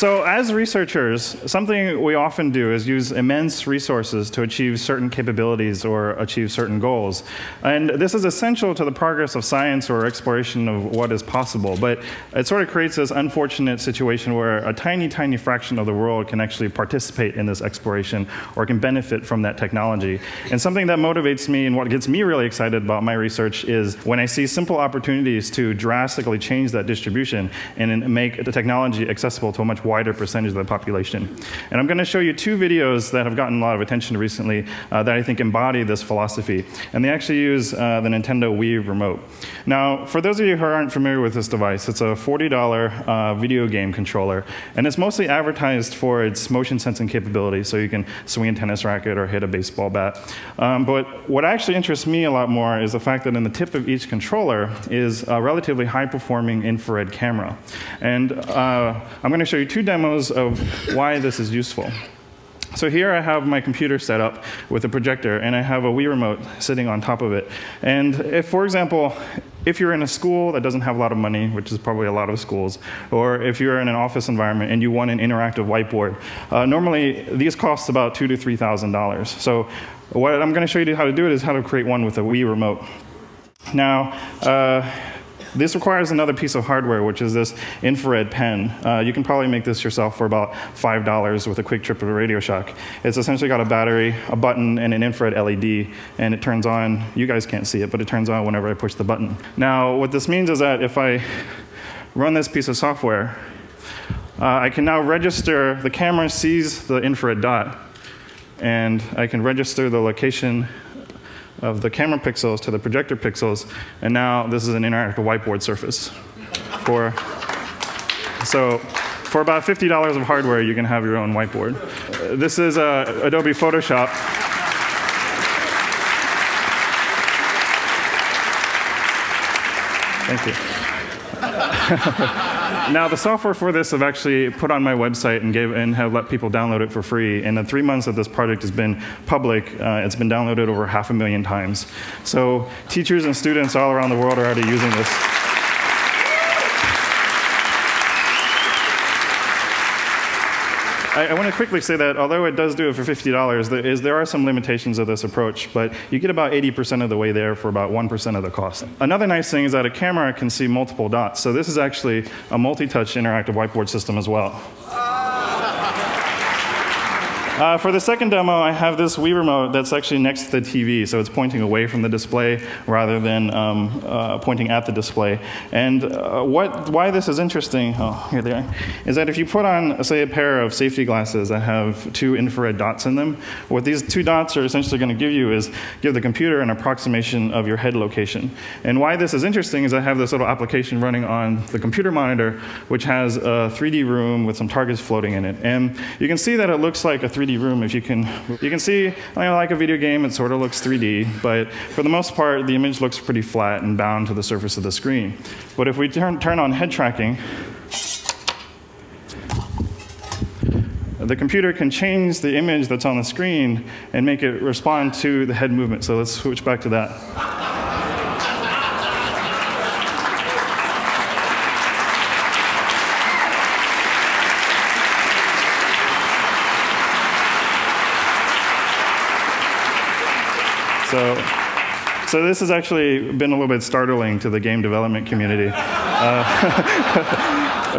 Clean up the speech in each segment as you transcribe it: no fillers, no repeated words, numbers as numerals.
So as researchers, something we often do is use immense resources to achieve certain capabilities or achieve certain goals. And this is essential to the progress of science or exploration of what is possible. But it sort of creates this unfortunate situation where a tiny, tiny fraction of the world can actually participate in this exploration or can benefit from that technology. And something that motivates me and what gets me really excited about my research is when I see simple opportunities to drastically change that distribution and make the technology accessible to a much wider percentage of the population. And I'm going to show you two videos that have gotten a lot of attention recently that I think embody this philosophy. And they actually use the Nintendo Wii remote. Now, for those of you who aren't familiar with this device, it's a $40 video game controller. And it's mostly advertised for its motion sensing capability, so you can swing a tennis racket or hit a baseball bat. But what actually interests me a lot more is the fact that in the tip of each controller is a relatively high-performing infrared camera. And I'm going to show you two demos of why this is useful. So here I have my computer set up with a projector, and I have a Wii remote sitting on top of it. And if, for example, if you're in a school that doesn't have a lot of money, which is probably a lot of schools, or if you're in an office environment and you want an interactive whiteboard, normally these cost about $2,000 to $3,000. So what I'm going to show you how to do it is how to create one with a Wii remote. Now, this requires another piece of hardware, which is this infrared pen. You can probably make this yourself for about $5 with a quick trip of a Radio Shack. It's essentially got a battery, a button, and an infrared LED, and it turns on. You guys can't see it, but it turns on whenever I push the button. Now, what this means is that if I run this piece of software, I can now register, the camera sees the infrared dot, and I can register the location of the camera pixels to the projector pixels, and now this is an interactive whiteboard surface. So for about $50 of hardware, you can have your own whiteboard. This is Adobe Photoshop. Thank you. Now, the software for this I've actually put on my website and have let people download it for free. In the 3 months that this project has been public, it's been downloaded over 500,000 times. So teachers and students all around the world are already using this. I want to quickly say that although it does do it for $50, there are some limitations of this approach, but you get about 80% of the way there for about 1% of the cost. Another nice thing is that a camera can see multiple dots, so this is actually a multi-touch interactive whiteboard system as well. For the second demo, I have this Wii remote that's actually next to the TV, so it's pointing away from the display rather than pointing at the display. And why this is interesting, oh, here they are, is that if you put on, say, a pair of safety glasses that have 2 infrared dots in them, what these 2 dots are essentially going to give you is give the computer an approximation of your head location. And why this is interesting is I have this little application running on the computer monitor, which has a 3D room with some targets floating in it. And you can see that it looks like a 3D room. If you can see, like a video game, it sort of looks 3D, but for the most part, the image looks pretty flat and bound to the surface of the screen. But if we turn on head tracking, the computer can change the image that's on the screen and make it respond to the head movement. So let's switch back to that. So this has actually been a little bit startling to the game development community.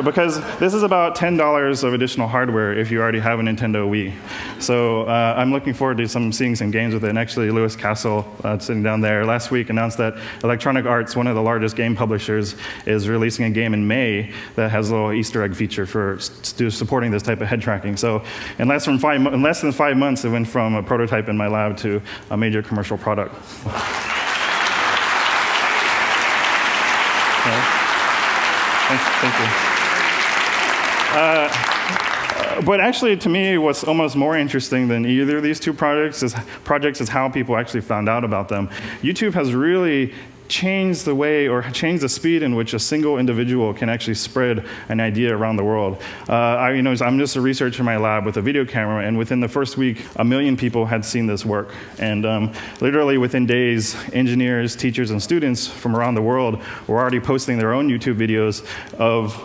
Because this is about $10 of additional hardware if you already have a Nintendo Wii. So I'm looking forward to seeing some games with it. And actually, Lewis Castle, sitting down there, last week announced that Electronic Arts, one of the largest game publishers, is releasing a game in May that has a little Easter egg feature for supporting this type of head tracking. So in less than 5 months, it went from a prototype in my lab to a major commercial product. Thank you. But actually, to me, what's almost more interesting than either of these two projects is how people actually found out about them. YouTube has really changed the way or changed the speed in which a single individual can actually spread an idea around the world. I'm just a researcher in my lab with a video camera, and within the first week, 1 million people had seen this work. And literally within days, engineers, teachers, and students from around the world were already posting their own YouTube videos of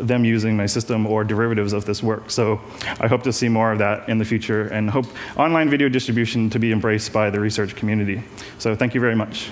them using my system or derivatives of this work. So I hope to see more of that in the future and hope online video distribution to be embraced by the research community. So thank you very much.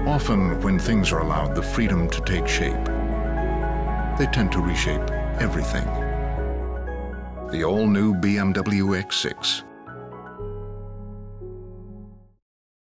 Often, when things are allowed the freedom to take shape, they tend to reshape everything. The all-new BMW X6